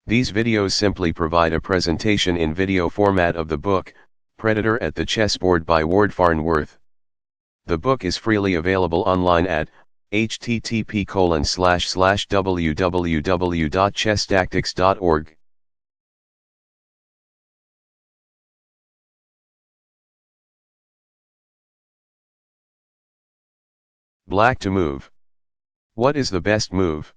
These videos simply provide a presentation in video format of the book, Predator at the Chessboard by Ward Farnworth. The book is freely available online at http://www.chesstactics.org. Black to move. What is the best move?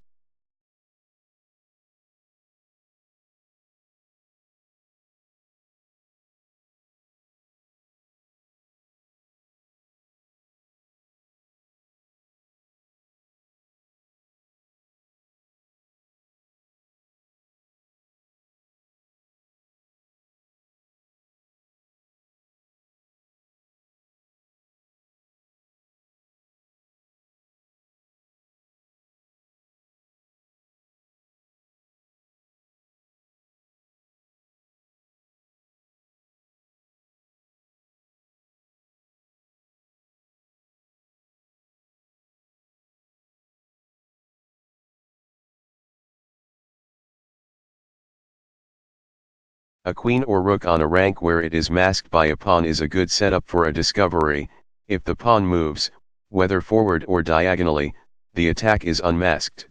A queen or rook on a rank where it is masked by a pawn is a good setup for a discovery. If the pawn moves, whether forward or diagonally, the attack is unmasked.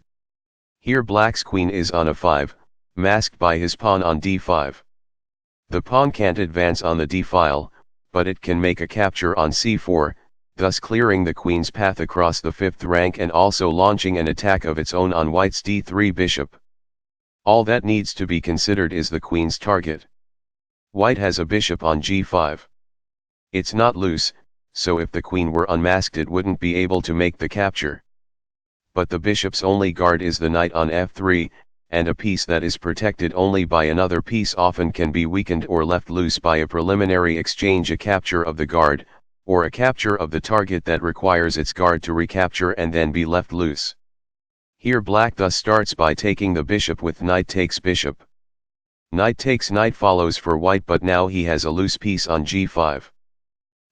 Here black's queen is on a5, masked by his pawn on d5. The pawn can't advance on the d-file, but it can make a capture on c4, thus clearing the queen's path across the fifth rank and also launching an attack of its own on white's d3 bishop. All that needs to be considered is the queen's target. White has a bishop on g5. It's not loose, so if the queen were unmasked it wouldn't be able to make the capture. But the bishop's only guard is the knight on f3, and a piece that is protected only by another piece often can be weakened or left loose by a preliminary exchange, a capture of the guard, or a capture of the target that requires its guard to recapture and then be left loose. Here black thus starts by taking the bishop with knight takes bishop. Knight takes knight follows for white, but now he has a loose piece on g5.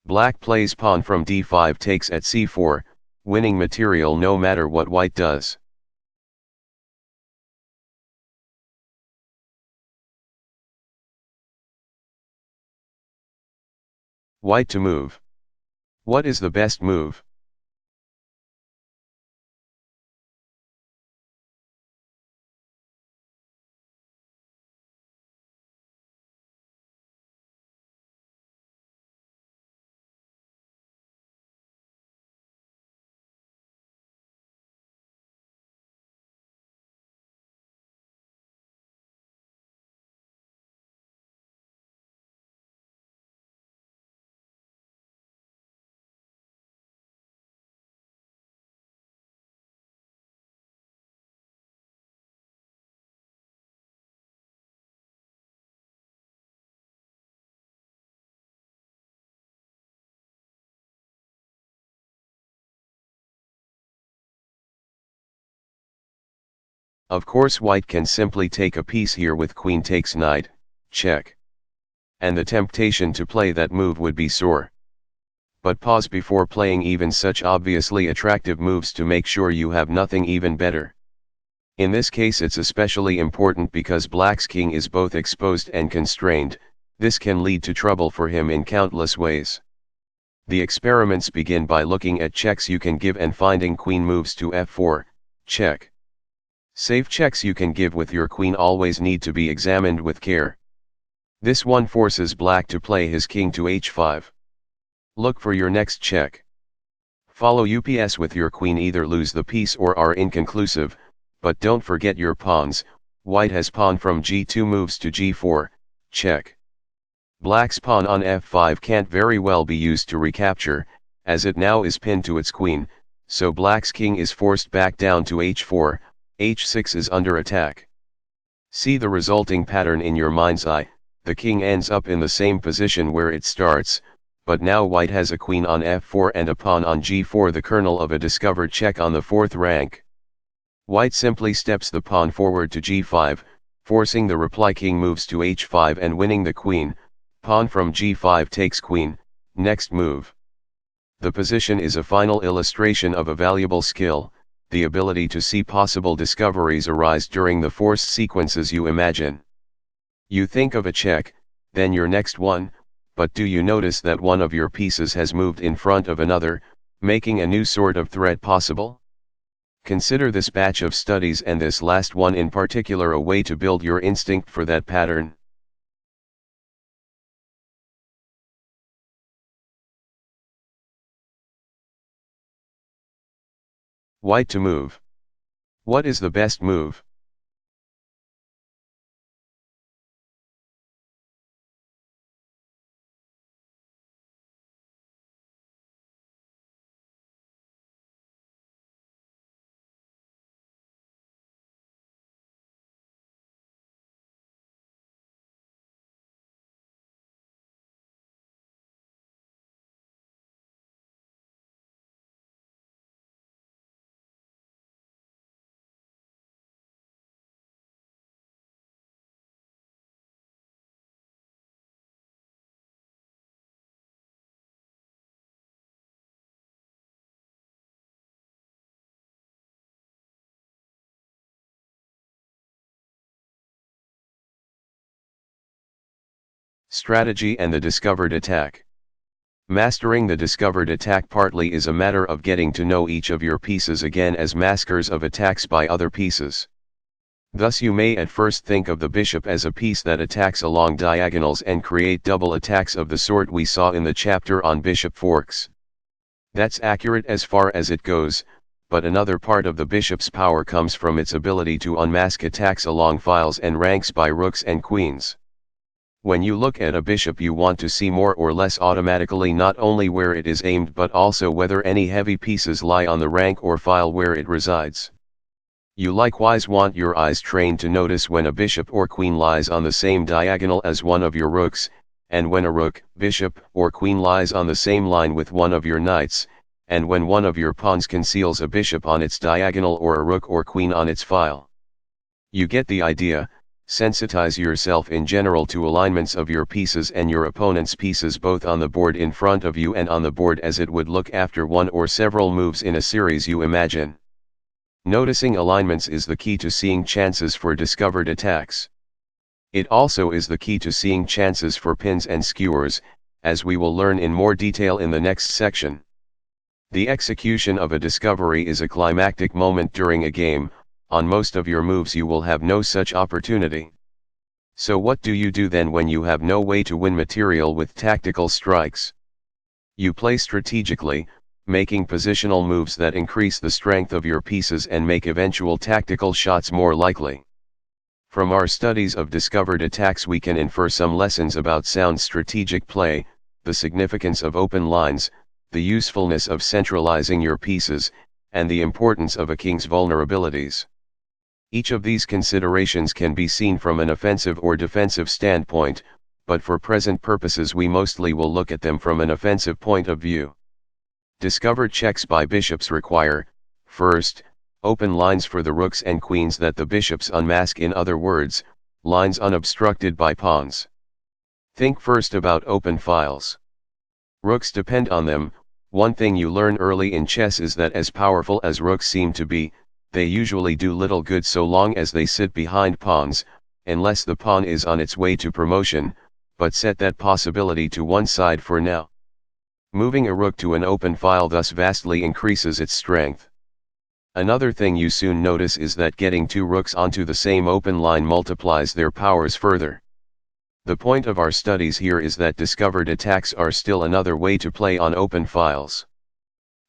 Black plays pawn from d5 takes at c4, winning material no matter what white does. White to move. What is the best move? Of course white can simply take a piece here with queen takes knight, check. And the temptation to play that move would be sore. But pause before playing even such obviously attractive moves to make sure you have nothing even better. In this case it's especially important because black's king is both exposed and constrained. This can lead to trouble for him in countless ways. The experiments begin by looking at checks you can give and finding queen moves to f4, check. Safe checks you can give with your queen always need to be examined with care. This one forces black to play his king to h5. Look for your next check. Follow UPS with your queen, either lose the piece or are inconclusive, but don't forget your pawns. White has pawn from g2 moves to g4, check. Black's pawn on f5 can't very well be used to recapture, as it now is pinned to its queen, so black's king is forced back down to h4, h6 is under attack. See the resulting pattern in your mind's eye. The king ends up in the same position where it starts, but now white has a queen on f4 and a pawn on g4, the kernel of a discovered check on the fourth rank. White simply steps the pawn forward to g5, forcing the reply king moves to h5 and winning the queen. Pawn from g5 takes queen, next move. The position is a final illustration of a valuable skill, the ability to see possible discoveries arise during the forced sequences you imagine. You think of a check, then your next one, but do you notice that one of your pieces has moved in front of another, making a new sort of threat possible? Consider this batch of studies and this last one in particular a way to build your instinct for that pattern. White to move. What is the best move? Strategy and the discovered attack. Mastering the discovered attack partly is a matter of getting to know each of your pieces again as maskers of attacks by other pieces. Thus you may at first think of the bishop as a piece that attacks along diagonals and create double attacks of the sort we saw in the chapter on bishop forks. That's accurate as far as it goes, but another part of the bishop's power comes from its ability to unmask attacks along files and ranks by rooks and queens. When you look at a bishop you want to see more or less automatically not only where it is aimed but also whether any heavy pieces lie on the rank or file where it resides. You likewise want your eyes trained to notice when a bishop or queen lies on the same diagonal as one of your rooks, and when a rook, bishop, or queen lies on the same line with one of your knights, and when one of your pawns conceals a bishop on its diagonal or a rook or queen on its file. You get the idea. Sensitize yourself in general to alignments of your pieces and your opponent's pieces both on the board in front of you and on the board as it would look after one or several moves in a series you imagine. Noticing alignments is the key to seeing chances for discovered attacks. It also is the key to seeing chances for pins and skewers, as we will learn in more detail in the next section. The execution of a discovery is a climactic moment during a game. On most of your moves you will have no such opportunity. So what do you do then when you have no way to win material with tactical strikes? You play strategically, making positional moves that increase the strength of your pieces and make eventual tactical shots more likely. From our studies of discovered attacks we can infer some lessons about sound strategic play, the significance of open lines, the usefulness of centralizing your pieces, and the importance of a king's vulnerabilities. Each of these considerations can be seen from an offensive or defensive standpoint, but for present purposes we mostly will look at them from an offensive point of view. Discovered checks by bishops require, first, open lines for the rooks and queens that the bishops unmask, in other words, lines unobstructed by pawns. Think first about open files. Rooks depend on them. One thing you learn early in chess is that as powerful as rooks seem to be, they usually do little good so long as they sit behind pawns, unless the pawn is on its way to promotion, but set that possibility to one side for now. Moving a rook to an open file thus vastly increases its strength. Another thing you soon notice is that getting two rooks onto the same open line multiplies their powers further. The point of our studies here is that discovered attacks are still another way to play on open files.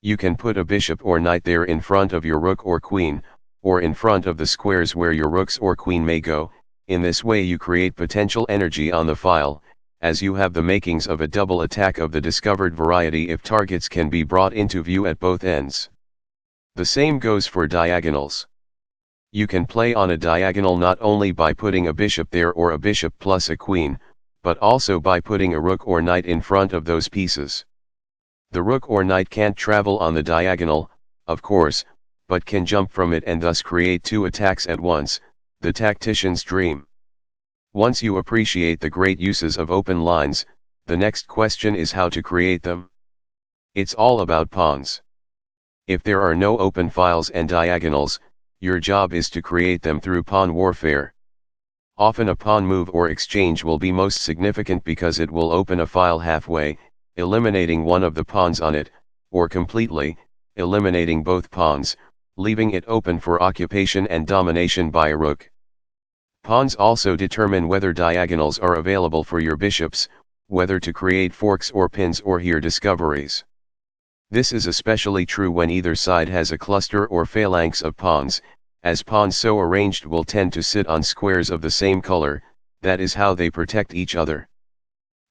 You can put a bishop or knight there in front of your rook or queen, or in front of the squares where your rooks or queen may go. In this way you create potential energy on the file, as you have the makings of a double attack of the discovered variety if targets can be brought into view at both ends. The same goes for diagonals. You can play on a diagonal not only by putting a bishop there or a bishop plus a queen, but also by putting a rook or knight in front of those pieces. The rook or knight can't travel on the diagonal, of course, but can jump from it and thus create two attacks at once, the tactician's dream. Once you appreciate the great uses of open lines, the next question is how to create them. It's all about pawns. If there are no open files and diagonals, your job is to create them through pawn warfare. Often a pawn move or exchange will be most significant because it will open a file halfway, eliminating one of the pawns on it, or completely, eliminating both pawns, leaving it open for occupation and domination by a rook. Pawns also determine whether diagonals are available for your bishops, whether to create forks or pins or here discoveries. This is especially true when either side has a cluster or phalanx of pawns, as pawns so arranged will tend to sit on squares of the same color, that is how they protect each other.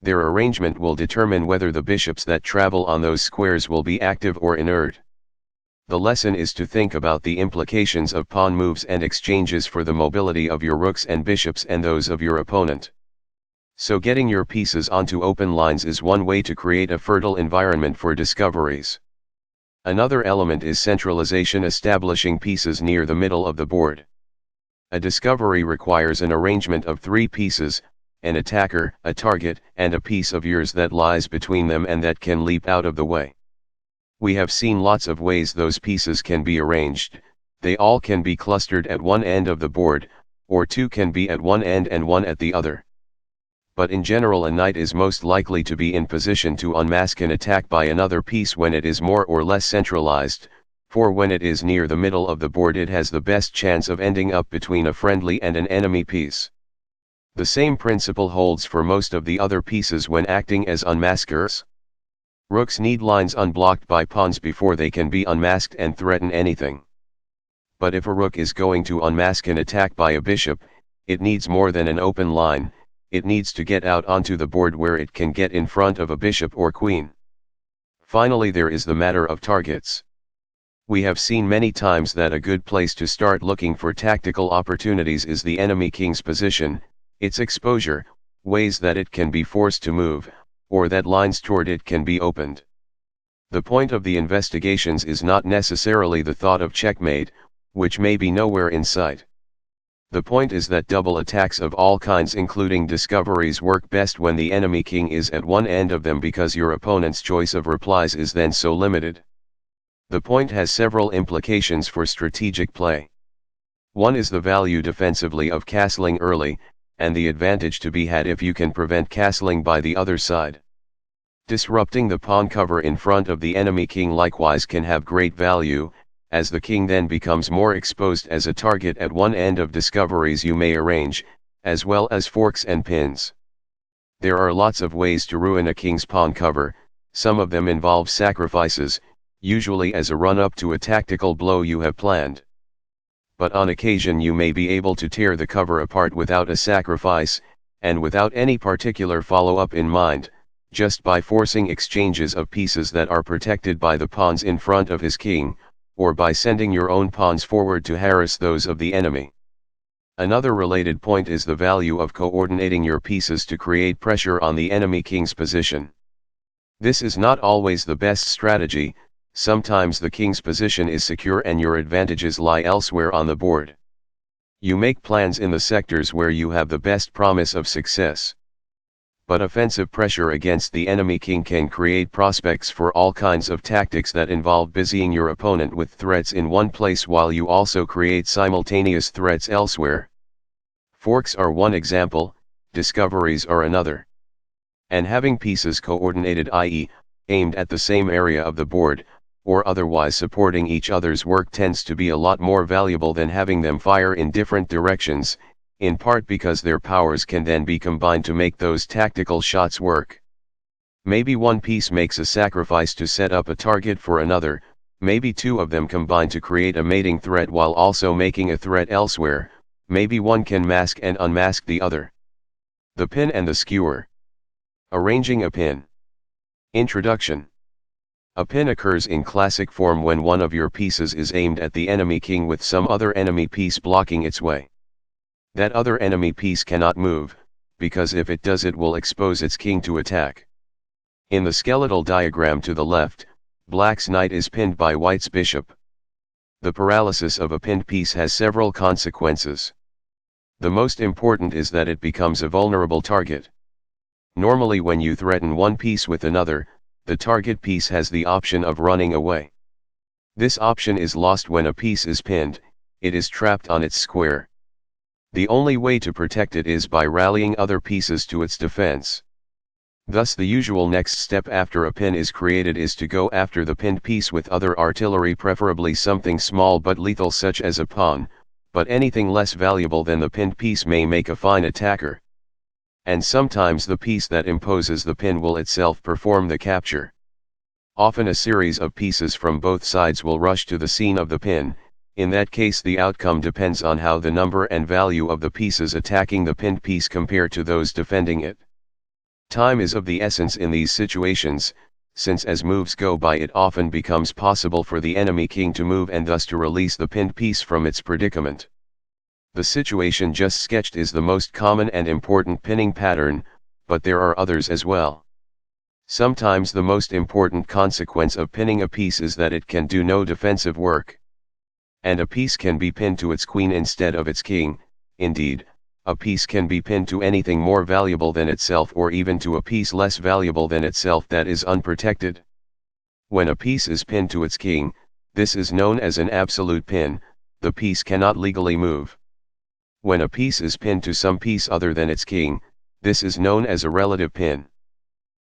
Their arrangement will determine whether the bishops that travel on those squares will be active or inert. The lesson is to think about the implications of pawn moves and exchanges for the mobility of your rooks and bishops and those of your opponent. So getting your pieces onto open lines is one way to create a fertile environment for discoveries. Another element is centralization, establishing pieces near the middle of the board. A discovery requires an arrangement of 3 pieces, an attacker, a target, and a piece of yours that lies between them and that can leap out of the way. We have seen lots of ways those pieces can be arranged. They all can be clustered at one end of the board, or 2 can be at one end and 1 at the other. But in general, a knight is most likely to be in position to unmask an attack by another piece when it is more or less centralized, for when it is near the middle of the board it has the best chance of ending up between a friendly and an enemy piece. The same principle holds for most of the other pieces when acting as unmaskers. Rooks need lines unblocked by pawns before they can be unmasked and threaten anything. But if a rook is going to unmask an attack by a bishop, it needs more than an open line. It needs to get out onto the board where it can get in front of a bishop or queen. Finally, there is the matter of targets. We have seen many times that a good place to start looking for tactical opportunities is the enemy king's position, its exposure, ways that it can be forced to move, or that lines toward it can be opened. The point of the investigations is not necessarily the thought of checkmate, which may be nowhere in sight. The point is that double attacks of all kinds, including discoveries, work best when the enemy king is at one end of them because your opponent's choice of replies is then so limited. The point has several implications for strategic play. One is the value defensively of castling early, and the advantage to be had if you can prevent castling by the other side. Disrupting the pawn cover in front of the enemy king likewise can have great value, as the king then becomes more exposed as a target at one end of discoveries you may arrange, as well as forks and pins. There are lots of ways to ruin a king's pawn cover. Some of them involve sacrifices, usually as a run-up to a tactical blow you have planned. But on occasion you may be able to tear the cover apart without a sacrifice, and without any particular follow-up in mind, just by forcing exchanges of pieces that are protected by the pawns in front of his king, or by sending your own pawns forward to harass those of the enemy. Another related point is the value of coordinating your pieces to create pressure on the enemy king's position. This is not always the best strategy. Sometimes the king's position is secure and your advantages lie elsewhere on the board. You make plans in the sectors where you have the best promise of success. But offensive pressure against the enemy king can create prospects for all kinds of tactics that involve busying your opponent with threats in one place while you also create simultaneous threats elsewhere. Forks are one example, discoveries are another. And having pieces coordinated, i.e., aimed at the same area of the board, or otherwise supporting each other's work, tends to be a lot more valuable than having them fire in different directions, in part because their powers can then be combined to make those tactical shots work. Maybe one piece makes a sacrifice to set up a target for another, maybe 2 of them combine to create a mating threat while also making a threat elsewhere, maybe one can mask and unmask the other. The pin and the skewer. Arranging a pin. Introduction. A pin occurs in classic form when one of your pieces is aimed at the enemy king with some other enemy piece blocking its way. That other enemy piece cannot move, because if it does it will expose its king to attack. In the skeletal diagram to the left, black's knight is pinned by white's bishop. The paralysis of a pinned piece has several consequences. The most important is that it becomes a vulnerable target. Normally when you threaten one piece with another, the target piece has the option of running away. This option is lost when a piece is pinned, it is trapped on its square. The only way to protect it is by rallying other pieces to its defense. Thus the usual next step after a pin is created is to go after the pinned piece with other artillery, preferably something small but lethal such as a pawn, but anything less valuable than the pinned piece may make a fine attacker. And sometimes the piece that imposes the pin will itself perform the capture. Often a series of pieces from both sides will rush to the scene of the pin. In that case the outcome depends on how the number and value of the pieces attacking the pinned piece compare to those defending it. Time is of the essence in these situations, since as moves go by it often becomes possible for the enemy king to move and thus to release the pinned piece from its predicament. The situation just sketched is the most common and important pinning pattern, but there are others as well. Sometimes the most important consequence of pinning a piece is that it can do no defensive work. And a piece can be pinned to its queen instead of its king. Indeed, a piece can be pinned to anything more valuable than itself or even to a piece less valuable than itself that is unprotected. When a piece is pinned to its king, this is known as an absolute pin, the piece cannot legally move. When a piece is pinned to some piece other than its king, this is known as a relative pin.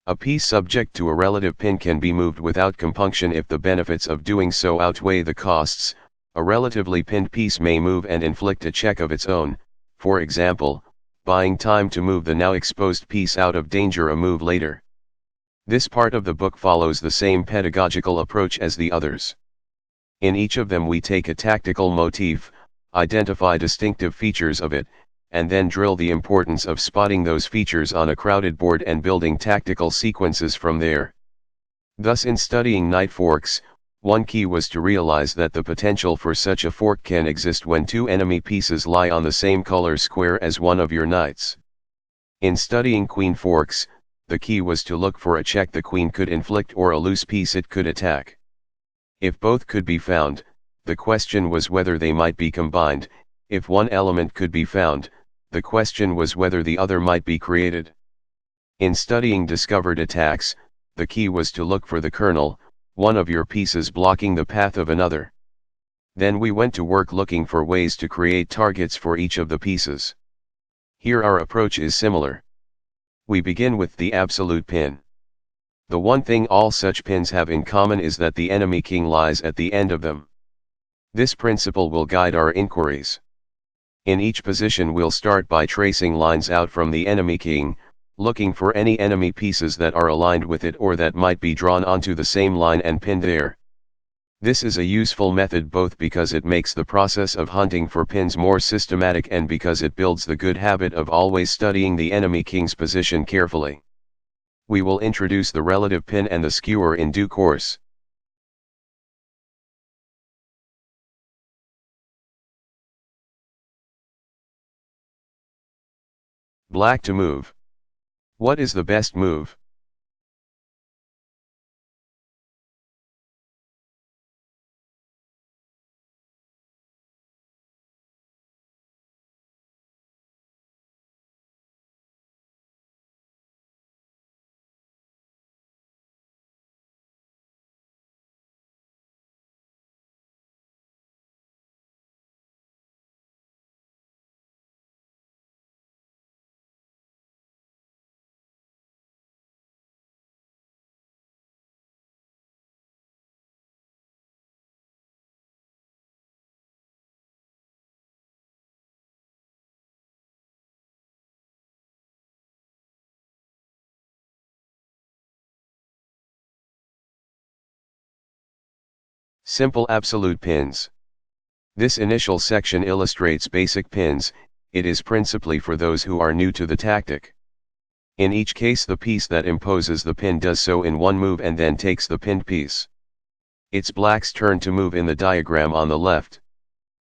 A piece subject to a relative pin can be moved without compunction if the benefits of doing so outweigh the costs. A relatively pinned piece may move and inflict a check of its own, for example, buying time to move the now exposed piece out of danger a move later. This part of the book follows the same pedagogical approach as the others. In each of them we take a tactical motif, identify distinctive features of it, and then drill the importance of spotting those features on a crowded board and building tactical sequences from there. Thus in studying knight forks, one key was to realize that the potential for such a fork can exist when two enemy pieces lie on the same color square as one of your knights. In studying queen forks, the key was to look for a check the queen could inflict or a loose piece it could attack. If both could be found, the question was whether they might be combined. If one element could be found, the question was whether the other might be created. In studying discovered attacks, the key was to look for the kernel, one of your pieces blocking the path of another. Then we went to work looking for ways to create targets for each of the pieces. Here our approach is similar. We begin with the absolute pin. The one thing all such pins have in common is that the enemy king lies at the end of them. This principle will guide our inquiries. In each position we'll start by tracing lines out from the enemy king, looking for any enemy pieces that are aligned with it or that might be drawn onto the same line and pinned there. This is a useful method both because it makes the process of hunting for pins more systematic and because it builds the good habit of always studying the enemy king's position carefully. We will introduce the relative pin and the skewer in due course. Black to move. What is the best move? Simple absolute pins. This initial section illustrates basic pins. It is principally for those who are new to the tactic. In each case the piece that imposes the pin does so in one move and then takes the pinned piece. It's black's turn to move in the diagram on the left.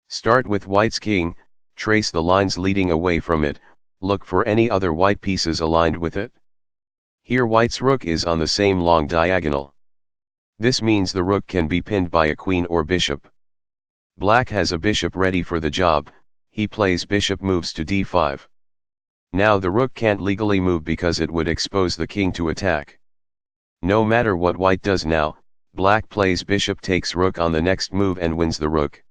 Start with white's king, trace the lines leading away from it, look for any other white pieces aligned with it. Here white's rook is on the same long diagonal. This means the rook can be pinned by a queen or bishop. Black has a bishop ready for the job, he plays bishop moves to d5. Now the rook can't legally move because it would expose the king to attack. No matter what white does now, Black plays bishop takes rook on the next move and wins the rook.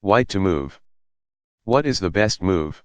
White to move. What is the best move?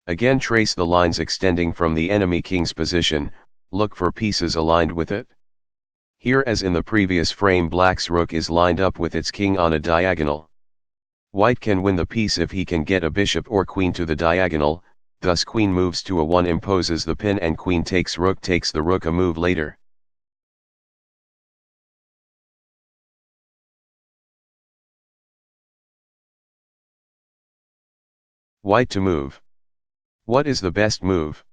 Again trace the lines extending from the enemy king's position, look for pieces aligned with it. Here as in the previous frame, black's rook is lined up with its king on a diagonal. White can win the piece if he can get a bishop or queen to the diagonal, thus queen moves to a1 imposes the pin and queen takes the rook a move later. White to move. What is the best move?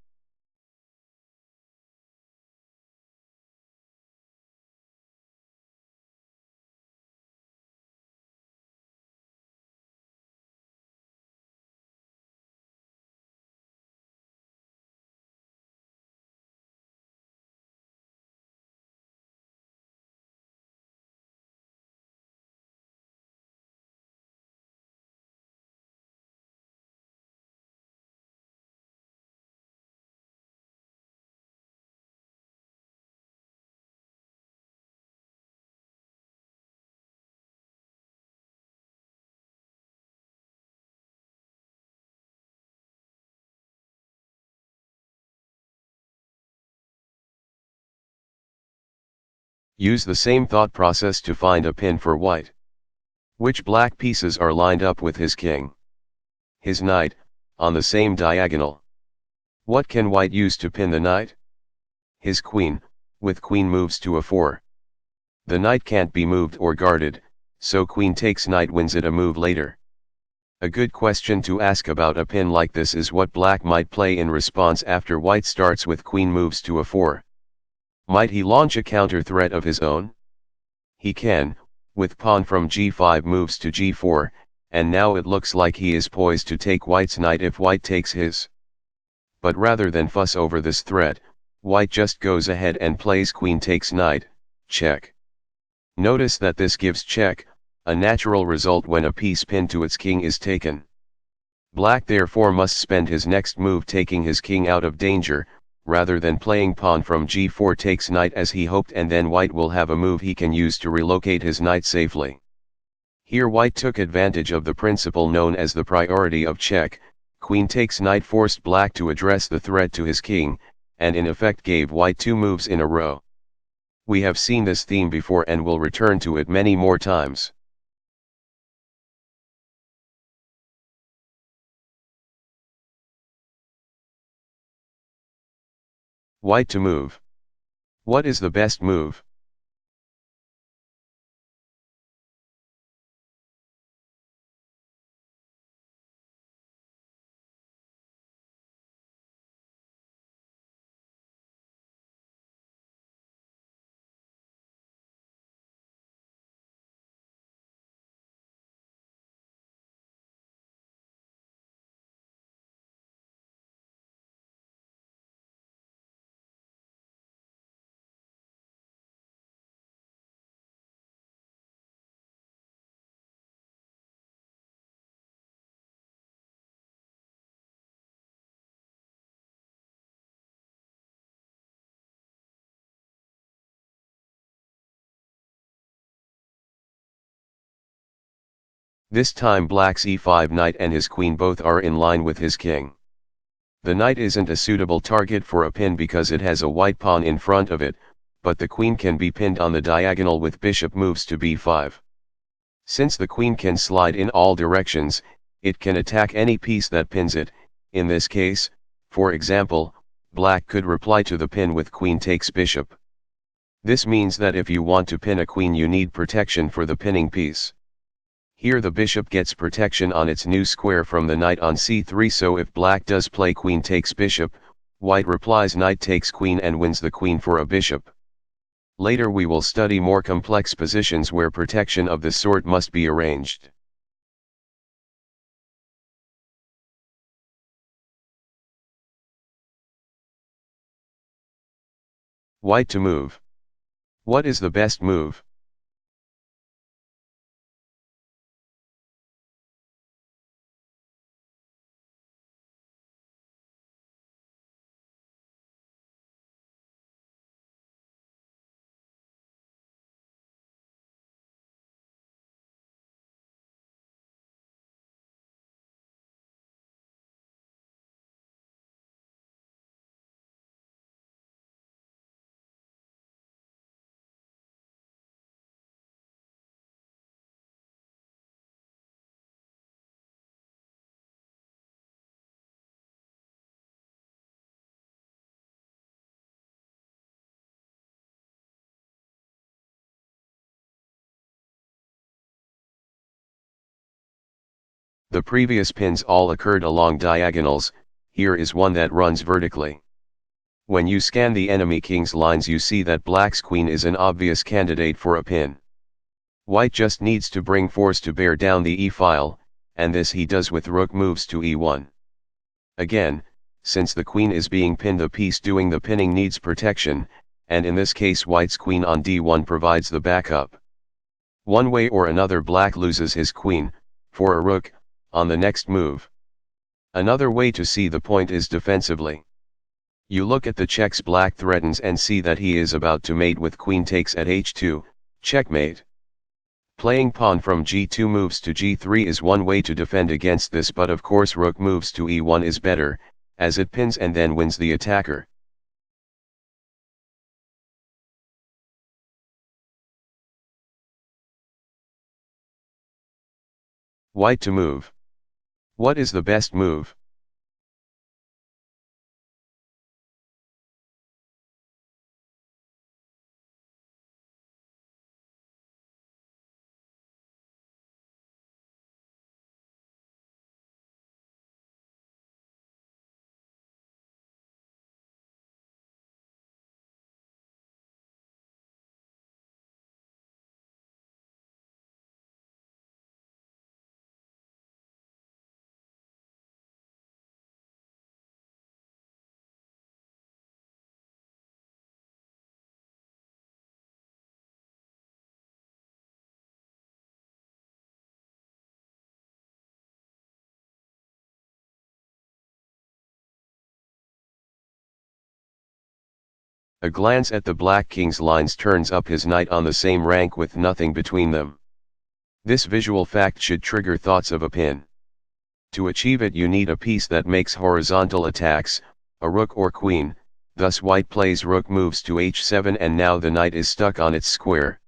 Use the same thought process to find a pin for white. Which black pieces are lined up with his king? His knight, on the same diagonal. What can white use to pin the knight? His queen, with queen moves to a4. The knight can't be moved or guarded, so queen takes knight wins it a move later. A good question to ask about a pin like this is what black might play in response after white starts with queen moves to a4. Might he launch a counter threat of his own? He can, with pawn from g5 moves to g4, and now it looks like he is poised to take white's knight if white takes his. But rather than fuss over this threat, white just goes ahead and plays queen takes knight, check. Notice that this gives check, a natural result when a piece pinned to its king is taken. Black therefore must spend his next move taking his king out of danger, rather than playing pawn from g4 takes knight as he hoped, and then white will have a move he can use to relocate his knight safely. Here white took advantage of the principle known as the priority of check. Queen takes knight forced black to address the threat to his king, and in effect gave white two moves in a row. We have seen this theme before and will return to it many more times. White to move. What is the best move? This time black's e5 knight and his queen both are in line with his king. The knight isn't a suitable target for a pin because it has a white pawn in front of it, but the queen can be pinned on the diagonal with bishop moves to b5. Since the queen can slide in all directions, it can attack any piece that pins it. In this case, for example, black could reply to the pin with queen takes bishop. This means that if you want to pin a queen you need protection for the pinning piece. Here the bishop gets protection on its new square from the knight on c3, so if black does play queen takes bishop, white replies knight takes queen and wins the queen for a bishop. Later we will study more complex positions where protection of this sort must be arranged. White to move. What is the best move? The previous pins all occurred along diagonals, here is one that runs vertically. When you scan the enemy king's lines you see that black's queen is an obvious candidate for a pin. White just needs to bring force to bear down the e-file, and this he does with rook moves to e1. Again, since the queen is being pinned, the piece doing the pinning needs protection, and in this case white's queen on d1 provides the backup. One way or another black loses his queen, for a rook, on the next move. Another way to see the point is defensively. You look at the checks black threatens and see that he is about to mate with queen takes at h2, checkmate. Playing pawn from g2 moves to g3 is one way to defend against this, but of course rook moves to e1 is better, as it pins and then wins the attacker. White to move. What is the best move? A glance at the black king's lines turns up his knight on the same rank with nothing between them. This visual fact should trigger thoughts of a pin. To achieve it you need a piece that makes horizontal attacks, a rook or queen, thus white plays rook moves to h7 and now the knight is stuck on its square.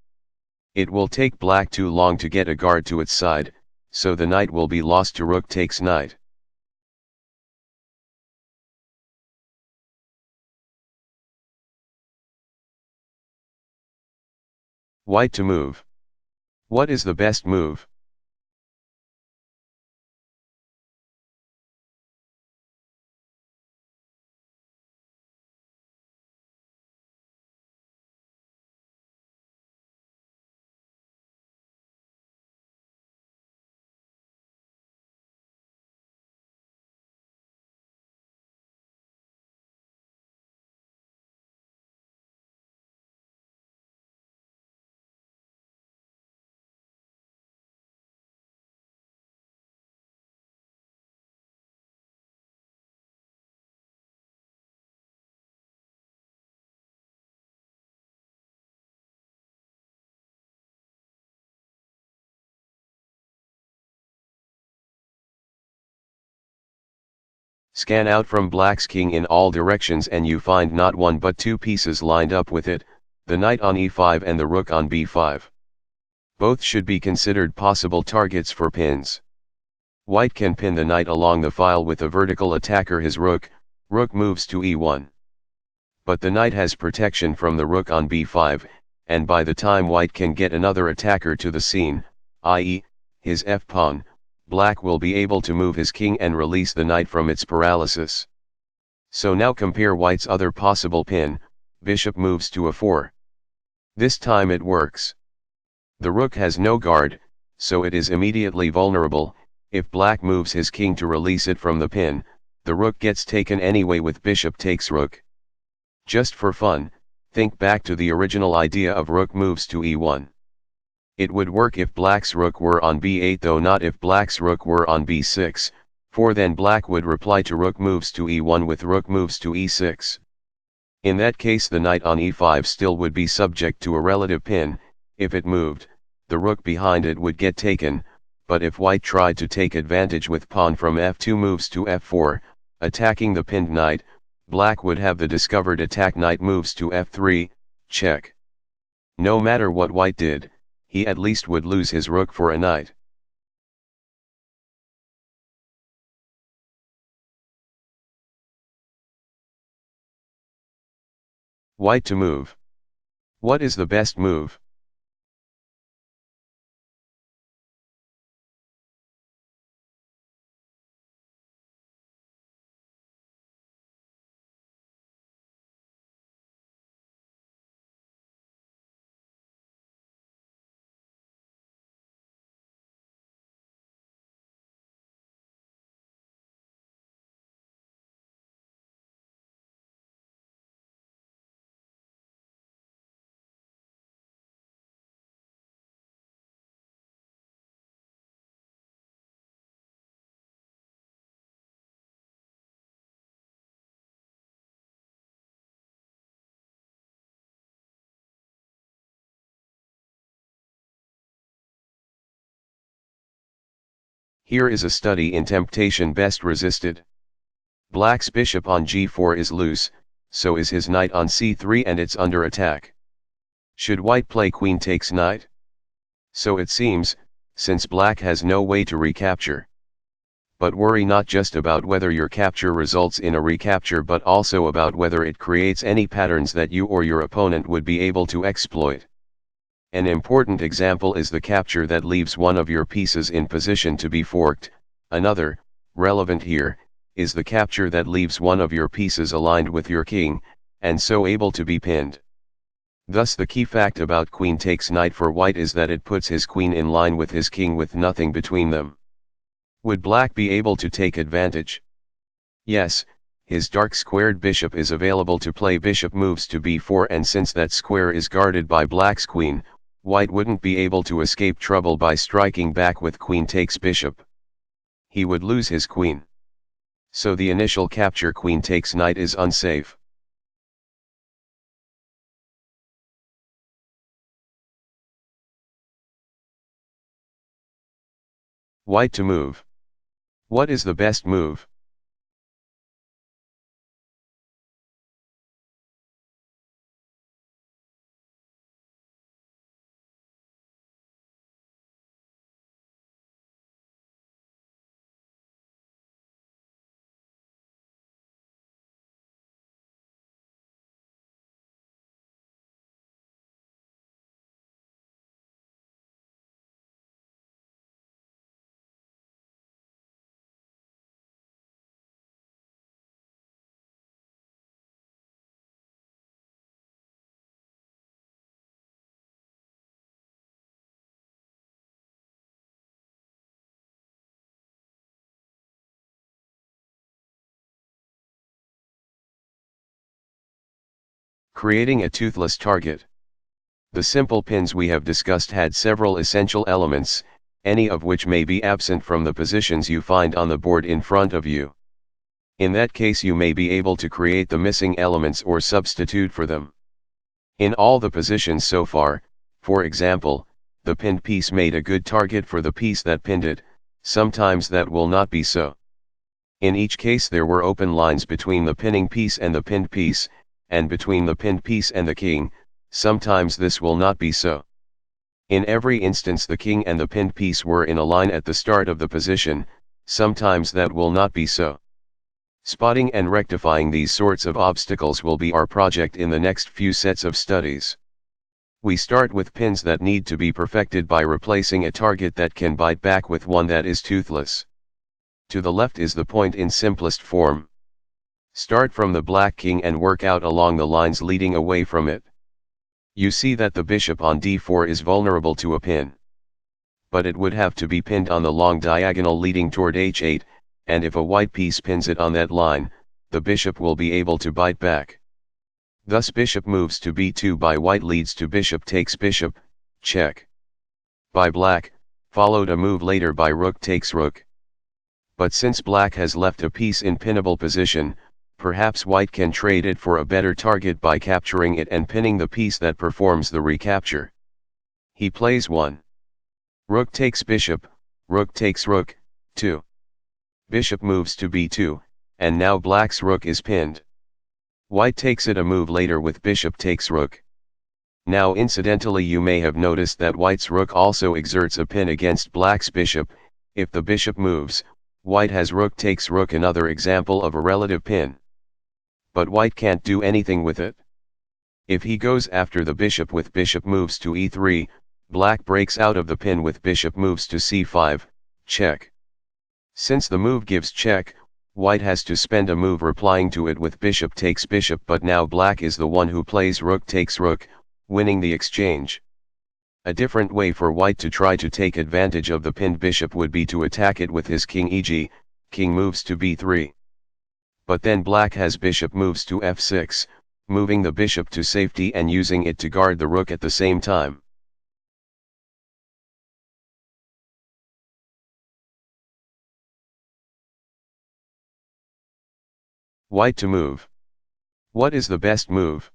It will take black too long to get a guard to its side, so the knight will be lost to rook takes knight. White to move. What is the best move? Scan out from black's king in all directions and you find not one but two pieces lined up with it, the knight on e5 and the rook on b5. Both should be considered possible targets for pins. White can pin the knight along the file with a vertical attacker his rook moves to e1. But the knight has protection from the rook on b5, and by the time white can get another attacker to the scene, i.e., his f-pawn, black will be able to move his king and release the knight from its paralysis. So now compare white's other possible pin, bishop moves to a4. This time it works. The rook has no guard, so it is immediately vulnerable. If black moves his king to release it from the pin, the rook gets taken anyway with bishop takes rook. Just for fun, think back to the original idea of rook moves to e1. It would work if black's rook were on b8 though not if black's rook were on b6, for then black would reply to rook moves to e1 with rook moves to e6. In that case the knight on e5 still would be subject to a relative pin. If it moved, the rook behind it would get taken, but if white tried to take advantage with pawn from f2 moves to f4, attacking the pinned knight, black would have the discovered attack knight moves to f3, check. No matter what white did, he at least would lose his rook for a knight. White to move. What is the best move? Here is a study in temptation best resisted. Black's bishop on g4 is loose, so is his knight on c3 and it's under attack. Should white play queen takes knight? So it seems, since black has no way to recapture. But worry not just about whether your capture results in a recapture but also about whether it creates any patterns that you or your opponent would be able to exploit. An important example is the capture that leaves one of your pieces in position to be forked. Another, relevant here, is the capture that leaves one of your pieces aligned with your king, and so able to be pinned. Thus the key fact about queen takes knight for white is that it puts his queen in line with his king with nothing between them. Would black be able to take advantage? Yes, his dark squared bishop is available to play bishop moves to b4 and since that square is guarded by black's queen, white wouldn't be able to escape trouble by striking back with queen takes bishop. He would lose his queen. So the initial capture queen takes knight is unsafe. White to move. What is the best move? Creating a toothless target. The simple pins we have discussed had several essential elements, any of which may be absent from the positions you find on the board in front of you. In that case you may be able to create the missing elements or substitute for them. In all the positions so far, for example, the pinned piece made a good target for the piece that pinned it, sometimes that will not be so. In each case there were open lines between the pinning piece and the pinned piece, and between the pinned piece and the king, sometimes this will not be so. In every instance the king and the pinned piece were in a line at the start of the position, sometimes that will not be so. Spotting and rectifying these sorts of obstacles will be our project in the next few sets of studies. We start with pins that need to be perfected by replacing a target that can bite back with one that is toothless. To the left is the point in simplest form. Start from the black king and work out along the lines leading away from it. You see that the bishop on d4 is vulnerable to a pin. But it would have to be pinned on the long diagonal leading toward h8, and if a white piece pins it on that line, the bishop will be able to bite back. Thus bishop moves to b2 by white leads to bishop takes bishop, check. By black, followed a move later by rook takes rook. But since black has left a piece in pinnable position, perhaps white can trade it for a better target by capturing it and pinning the piece that performs the recapture. He plays 1. Rook takes bishop, rook takes rook, 2. Bishop moves to b2, and now black's rook is pinned. White takes it a move later with bishop takes rook. Now incidentally you may have noticed that white's rook also exerts a pin against black's bishop. If the bishop moves, white has rook takes rook, another example of a relative pin. But white can't do anything with it. If he goes after the bishop with bishop moves to e3, black breaks out of the pin with bishop moves to c5, check. Since the move gives check, white has to spend a move replying to it with bishop takes bishop, but now black is the one who plays rook takes rook, winning the exchange. A different way for white to try to take advantage of the pinned bishop would be to attack it with his king, e.g., king moves to b3. But then black has bishop moves to f6, moving the bishop to safety and using it to guard the rook at the same time. White to move. What is the best move?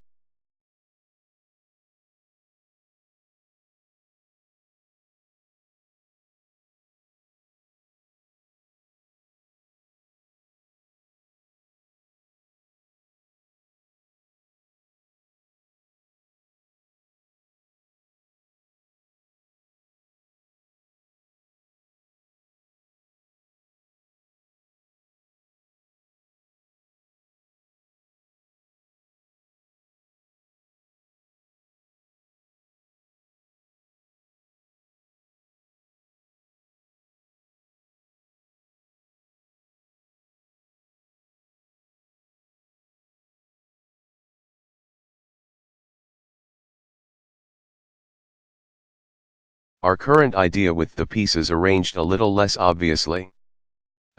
Our current idea with the pieces arranged a little less obviously.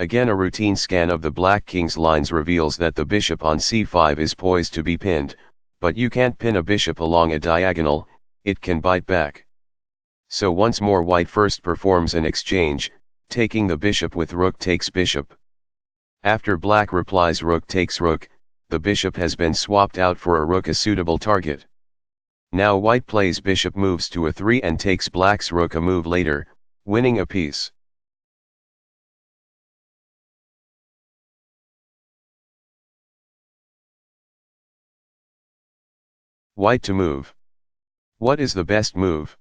Again, a routine scan of the black king's lines reveals that the bishop on c5 is poised to be pinned, but you can't pin a bishop along a diagonal, it can bite back. So once more white first performs an exchange, taking the bishop with rook takes bishop. After black replies rook takes rook, the bishop has been swapped out for a rook, a suitable target. Now white plays bishop moves to a3 and takes black's rook a move later, winning a piece. White to move. What is the best move?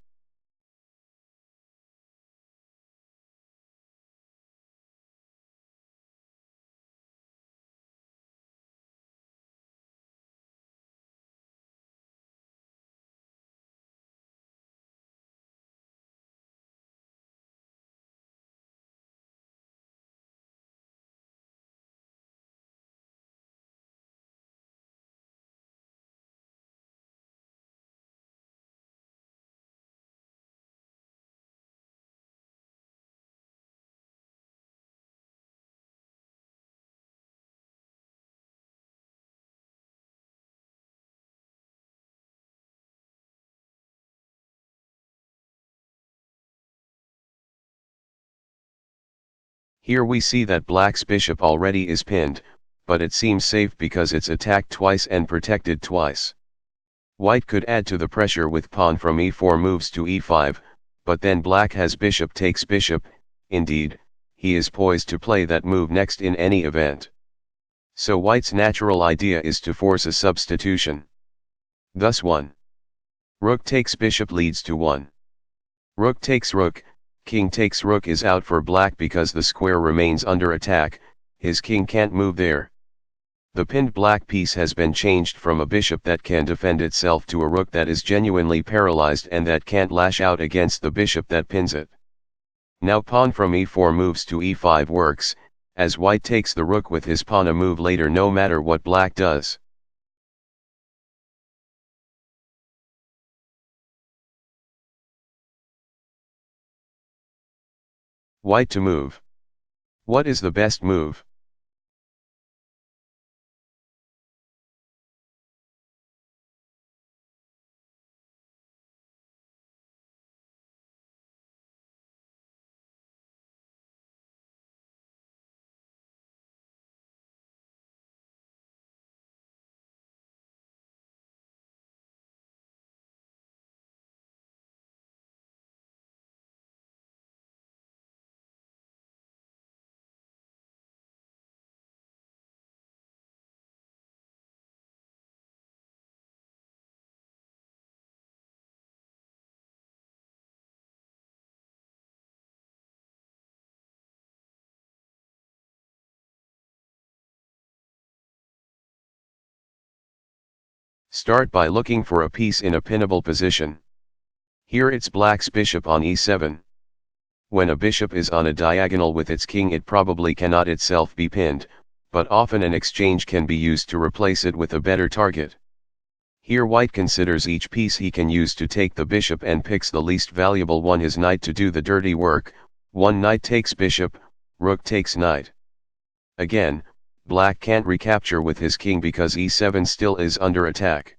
Here we see that black's bishop already is pinned, but it seems safe because it's attacked twice and protected twice. White could add to the pressure with pawn from e4 moves to e5, but then black has bishop takes bishop. Indeed, he is poised to play that move next in any event. So white's natural idea is to force a substitution. Thus 1. Rook takes bishop leads to 1. Rook takes rook, king takes rook is out for black because the square remains under attack, his king can't move there. The pinned black piece has been changed from a bishop that can defend itself to a rook that is genuinely paralyzed and that can't lash out against the bishop that pins it. Now pawn from e4 moves to e5 works, as white takes the rook with his pawn a move later no matter what black does. White to move. What is the best move? Start by looking for a piece in a pinnable position. Here it's black's bishop on e7. When a bishop is on a diagonal with its king it probably cannot itself be pinned, but often an exchange can be used to replace it with a better target. Here white considers each piece he can use to take the bishop and picks the least valuable one, his knight, to do the dirty work. One knight takes bishop, rook takes knight. Again, black can't recapture with his king because e7 still is under attack.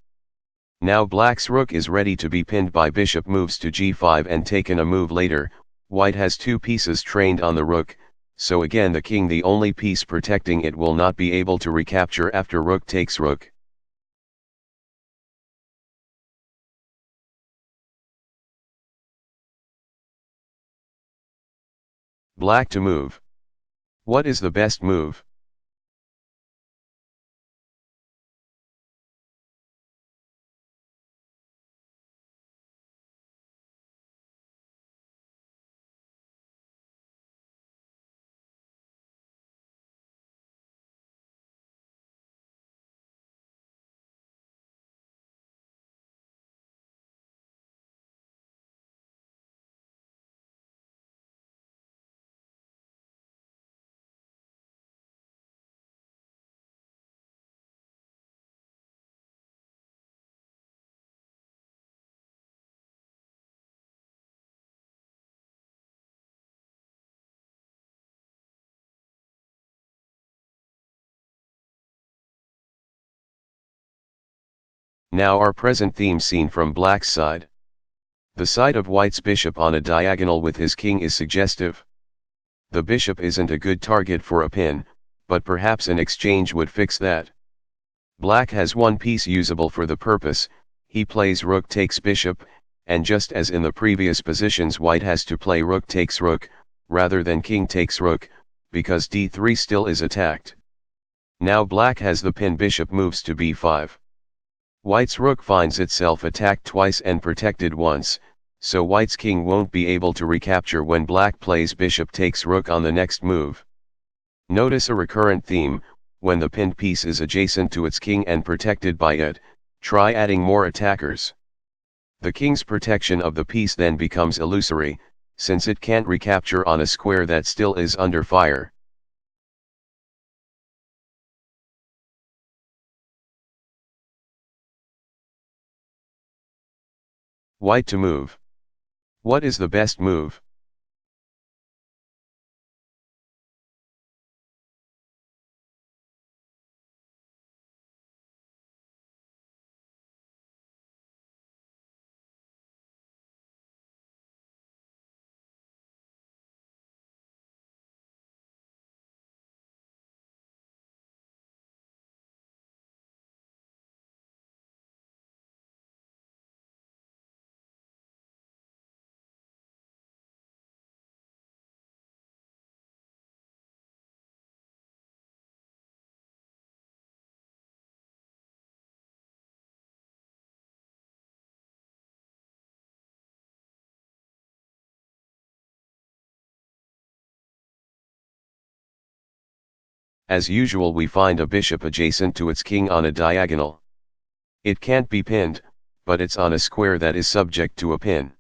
Now black's rook is ready to be pinned by bishop moves to g5 and taken a move later. White has two pieces trained on the rook, so again the king, the only piece protecting it, will not be able to recapture after rook takes rook. Black to move. What is the best move? Now our present theme seen from black's side. The side of white's bishop on a diagonal with his king is suggestive. The bishop isn't a good target for a pin, but perhaps an exchange would fix that. Black has one piece usable for the purpose, he plays rook takes bishop, and just as in the previous positions white has to play rook takes rook, rather than king takes rook, because d3 still is attacked. Now black has the pin, bishop moves to b5. White's rook finds itself attacked twice and protected once, so white's king won't be able to recapture when black plays bishop takes rook on the next move. Notice a recurrent theme: when the pinned piece is adjacent to its king and protected by it, try adding more attackers. The king's protection of the piece then becomes illusory, since it can't recapture on a square that still is under fire. White to move. What is the best move? As usual, we find a bishop adjacent to its king on a diagonal. It can't be pinned, but it's on a square that is subject to a pin.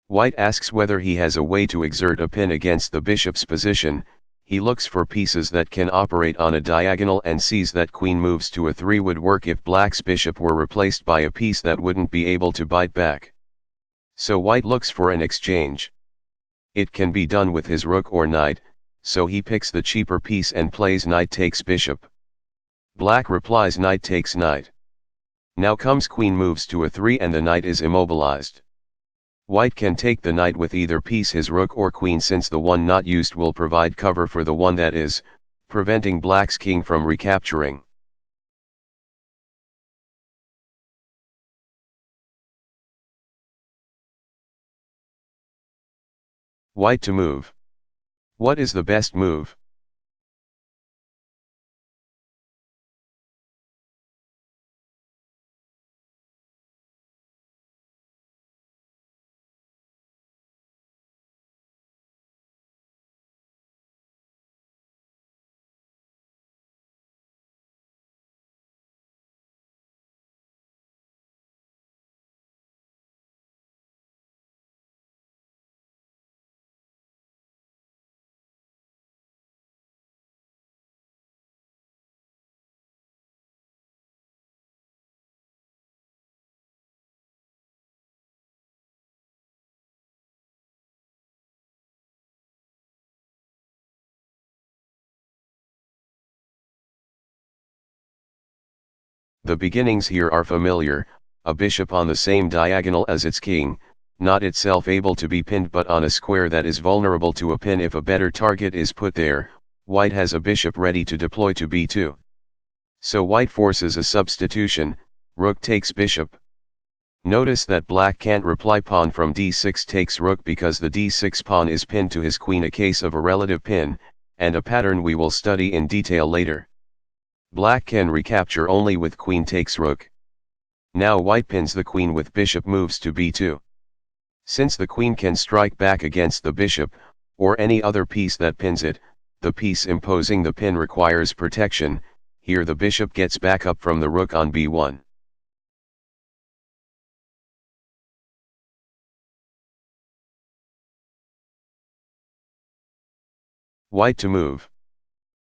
White asks whether he has a way to exert a pin against the bishop's position. He looks for pieces that can operate on a diagonal and sees that queen moves to a3 would work if black's bishop were replaced by a piece that wouldn't be able to bite back. So white looks for an exchange. It can be done with his rook or knight, so he picks the cheaper piece and plays knight takes bishop. Black replies knight takes knight. Now comes queen moves to a3 and the knight is immobilized. White can take the knight with either piece, his rook or queen, since the one not used will provide cover for the one that is, preventing black's king from recapturing. White to move. What is the best move? The beginnings here are familiar, a bishop on the same diagonal as its king, not itself able to be pinned but on a square that is vulnerable to a pin if a better target is put there. White has a bishop ready to deploy to b2. So white forces a substitution, rook takes bishop. Notice that black can't reply pawn from d6 takes rook because the d6 pawn is pinned to his queen, a case of a relative pin, and a pattern we will study in detail later. Black can recapture only with queen takes rook. Now white pins the queen with bishop moves to b2. Since the queen can strike back against the bishop, or any other piece that pins it, the piece imposing the pin requires protection. Here the bishop gets back up from the rook on b1. White to move.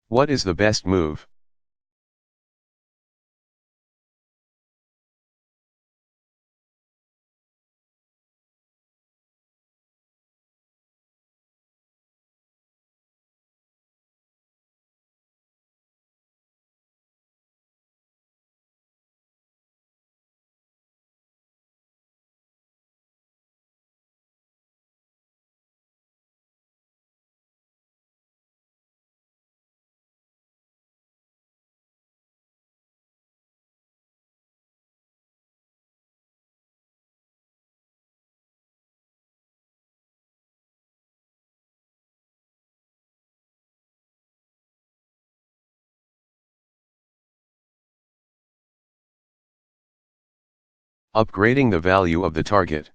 What is the best move? Upgrading the value of the target.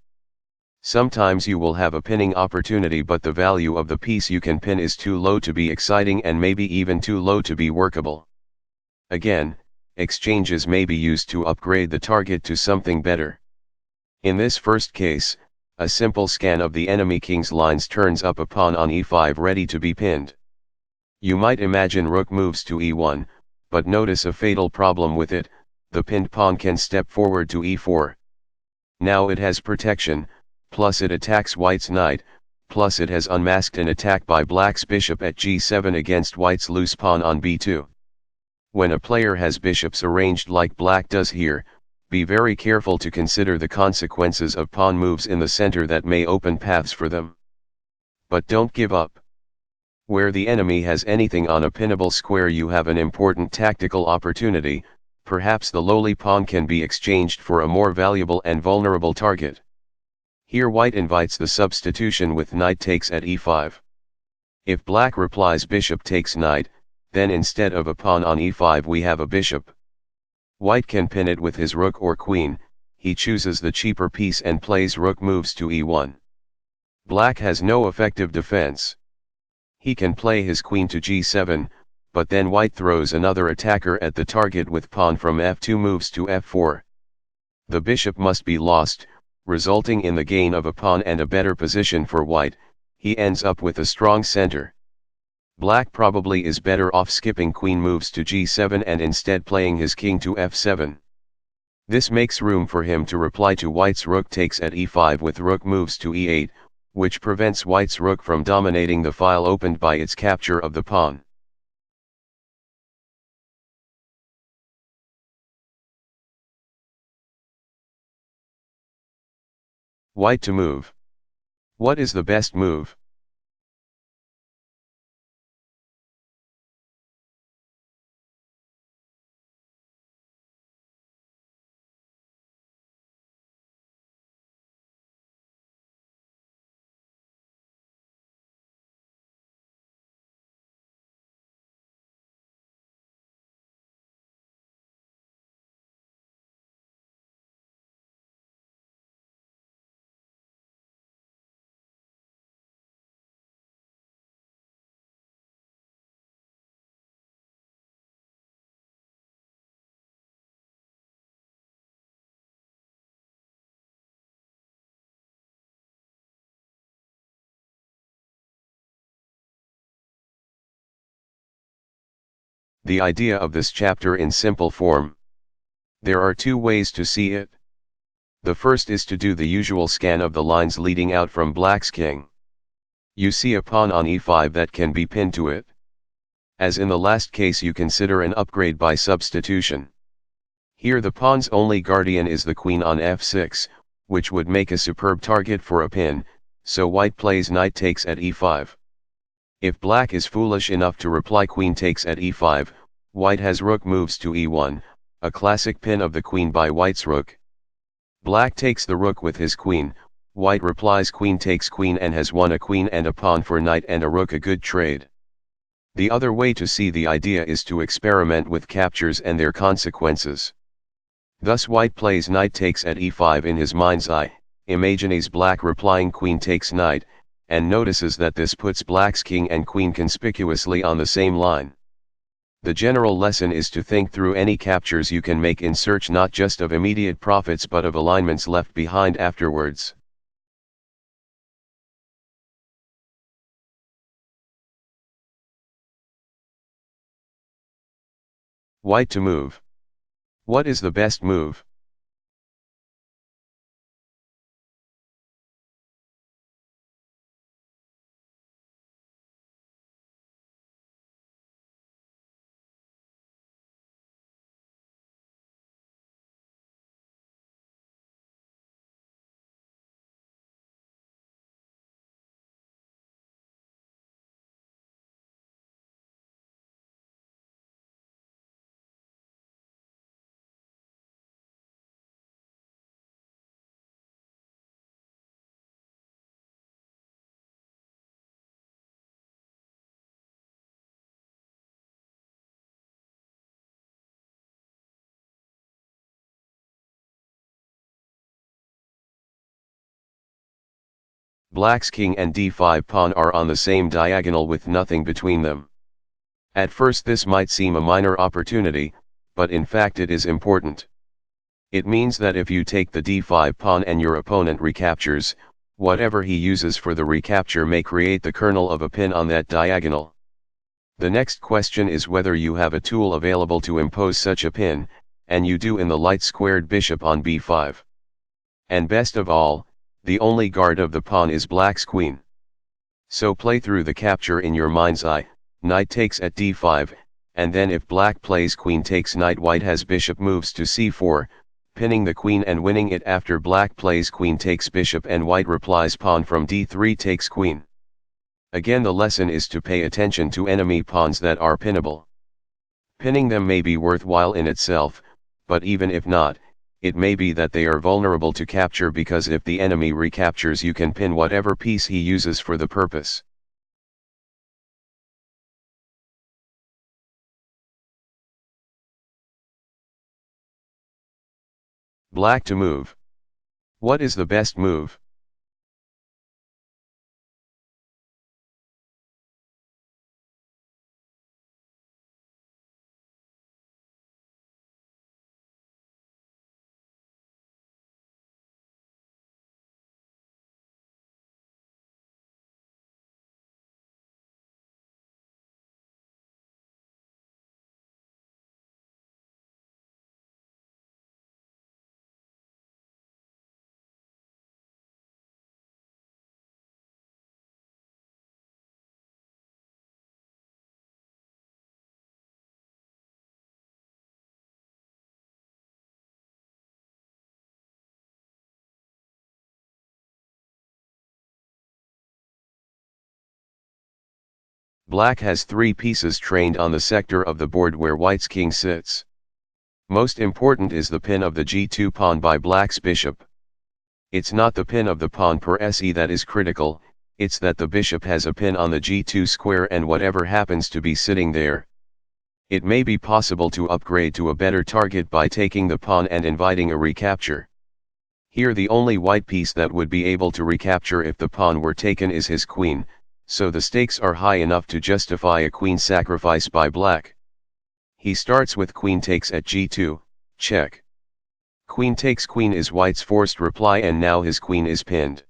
Sometimes you will have a pinning opportunity but the value of the piece you can pin is too low to be exciting and maybe even too low to be workable. Again, exchanges may be used to upgrade the target to something better. In this first case, a simple scan of the enemy king's lines turns up a pawn on e5 ready to be pinned. You might imagine rook moves to e1, but notice a fatal problem with it. The pinned pawn can step forward to e4. Now it has protection, plus it attacks white's knight, plus it has unmasked an attack by black's bishop at g7 against white's loose pawn on b2. When a player has bishops arranged like black does here, be very careful to consider the consequences of pawn moves in the center that may open paths for them. But don't give up. Where the enemy has anything on a pinnable square, you have an important tactical opportunity. Perhaps the lowly pawn can be exchanged for a more valuable and vulnerable target. Here white invites the substitution with knight takes at e5. If black replies bishop takes knight, then instead of a pawn on e5 we have a bishop. White can pin it with his rook or queen. He chooses the cheaper piece and plays rook moves to e1. Black has no effective defense. He can play his queen to g7, but then white throws another attacker at the target with pawn from f2 moves to f4. The bishop must be lost, resulting in the gain of a pawn and a better position for white. He ends up with a strong center. Black probably is better off skipping queen moves to g7 and instead playing his king to f7. This makes room for him to reply to white's rook takes at e5 with rook moves to e8, which prevents white's rook from dominating the file opened by its capture of the pawn. White to move. What is the best move? The idea of this chapter in simple form. There are two ways to see it. The first is to do the usual scan of the lines leading out from black's king. You see a pawn on e5 that can be pinned to it. As in the last case, you consider an upgrade by substitution. Here the pawn's only guardian is the queen on f6, which would make a superb target for a pin, so white plays knight takes at e5. If black is foolish enough to reply queen takes at e5, white has rook moves to e1, a classic pin of the queen by white's rook. Black takes the rook with his queen, white replies queen takes queen and has won a queen and a pawn for knight and a rook, a good trade. The other way to see the idea is to experiment with captures and their consequences. Thus white plays knight takes at e5 in his mind's eye, imagines black replying queen takes knight, and notices that this puts black's king and queen conspicuously on the same line. The general lesson is to think through any captures you can make in search not just of immediate profits but of alignments left behind afterwards. White to move. What is the best move? Black's king and d5 pawn are on the same diagonal with nothing between them. At first this might seem a minor opportunity, but in fact it is important. It means that if you take the d5 pawn and your opponent recaptures, whatever he uses for the recapture may create the kernel of a pin on that diagonal. The next question is whether you have a tool available to impose such a pin, and you do in the light squared bishop on b5. And best of all, the only guard of the pawn is black's queen. So play through the capture in your mind's eye, knight takes at d5, and then if black plays queen takes knight, white has bishop moves to c4, pinning the queen and winning it after black plays queen takes bishop and white replies pawn from d3 takes queen. Again, the lesson is to pay attention to enemy pawns that are pinnable. Pinning them may be worthwhile in itself, but even if not, it may be that they are vulnerable to capture, because if the enemy recaptures you can pin whatever piece he uses for the purpose. Black to move. What is the best move? Black has 3 pieces trained on the sector of the board where white's king sits. Most important is the pin of the g2 pawn by black's bishop. It's not the pin of the pawn per se that is critical, it's that the bishop has a pin on the g2 square and whatever happens to be sitting there. It may be possible to upgrade to a better target by taking the pawn and inviting a recapture. Here the only white piece that would be able to recapture if the pawn were taken is his queen, so the stakes are high enough to justify a queen sacrifice by black. He starts with queen takes at g2, check. Queen takes queen is white's forced reply and now his queen is pinned.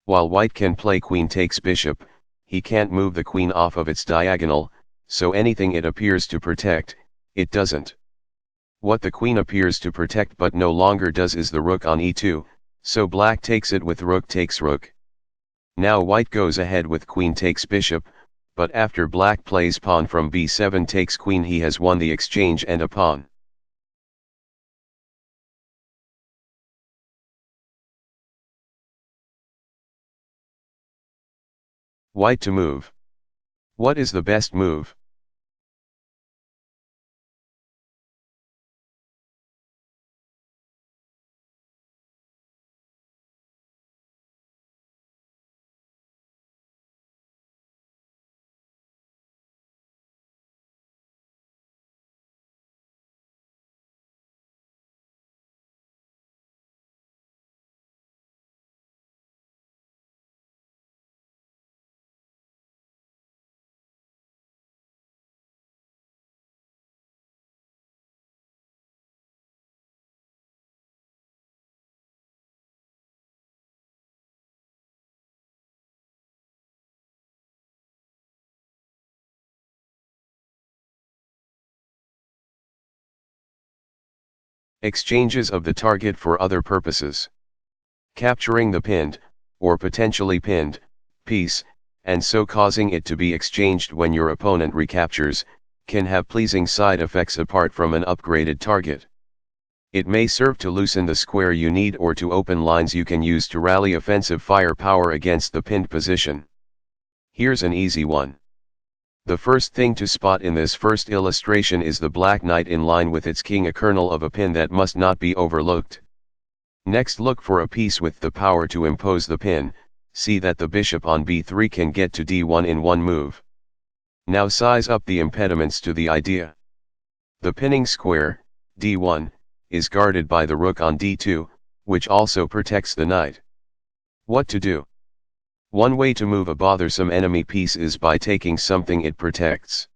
While white can play queen takes bishop, he can't move the queen off of its diagonal, so anything it appears to protect, it doesn't. What the queen appears to protect but no longer does is the rook on e2, so black takes it with rook takes rook. Now white goes ahead with queen takes bishop, but after black plays pawn from b7 takes queen he has won the exchange and a pawn. White to move. What is the best move? Exchanges of the target for other purposes. Capturing the pinned, or potentially pinned, piece, and so causing it to be exchanged when your opponent recaptures, can have pleasing side effects apart from an upgraded target. It may serve to loosen the square you need or to open lines you can use to rally offensive firepower against the pinned position. Here's an easy one. The first thing to spot in this first illustration is the black knight in line with its king, a kernel of a pin that must not be overlooked. Next, look for a piece with the power to impose the pin. See that the bishop on b3 can get to d1 in one move. Now size up the impediments to the idea. The pinning square, d1, is guarded by the rook on d2, which also protects the knight. What to do? One way to move a bothersome enemy piece is by taking something it protects.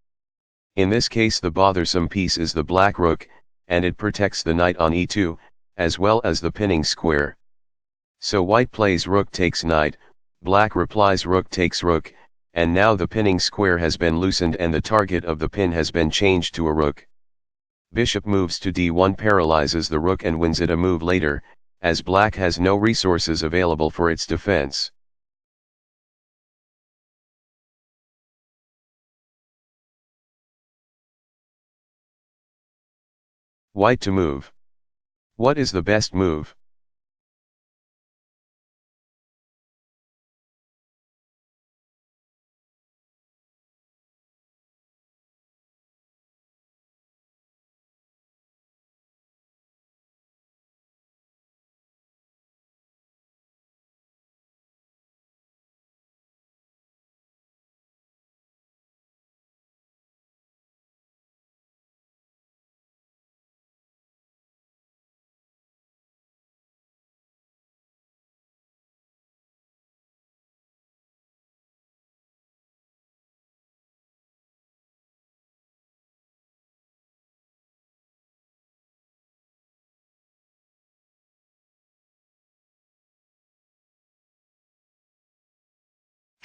In this case the bothersome piece is the black rook, and it protects the knight on e2, as well as the pinning square. So white plays rook takes knight, black replies rook takes rook, and now the pinning square has been loosened and the target of the pin has been changed to a rook. Bishop moves to d1 paralyzes the rook and wins it a move later, as black has no resources available for its defense. White to move. What is the best move?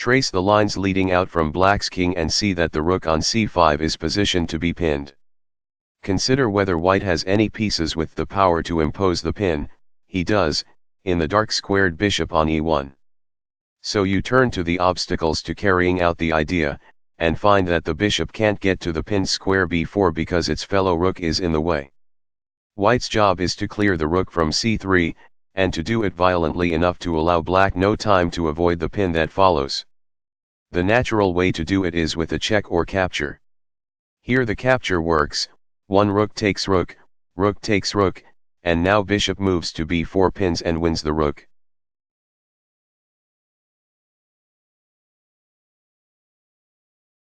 Trace the lines leading out from black's king and see that the rook on c5 is positioned to be pinned. Consider whether white has any pieces with the power to impose the pin. He does, in the dark squared bishop on e1. So you turn to the obstacles to carrying out the idea, and find that the bishop can't get to the pinned square b4 because its fellow rook is in the way. White's job is to clear the rook from c3, and to do it violently enough to allow black no time to avoid the pin that follows. The natural way to do it is with a check or capture. Here the capture works, one rook takes rook, rook takes rook, and now bishop moves to b4 pins and wins the rook.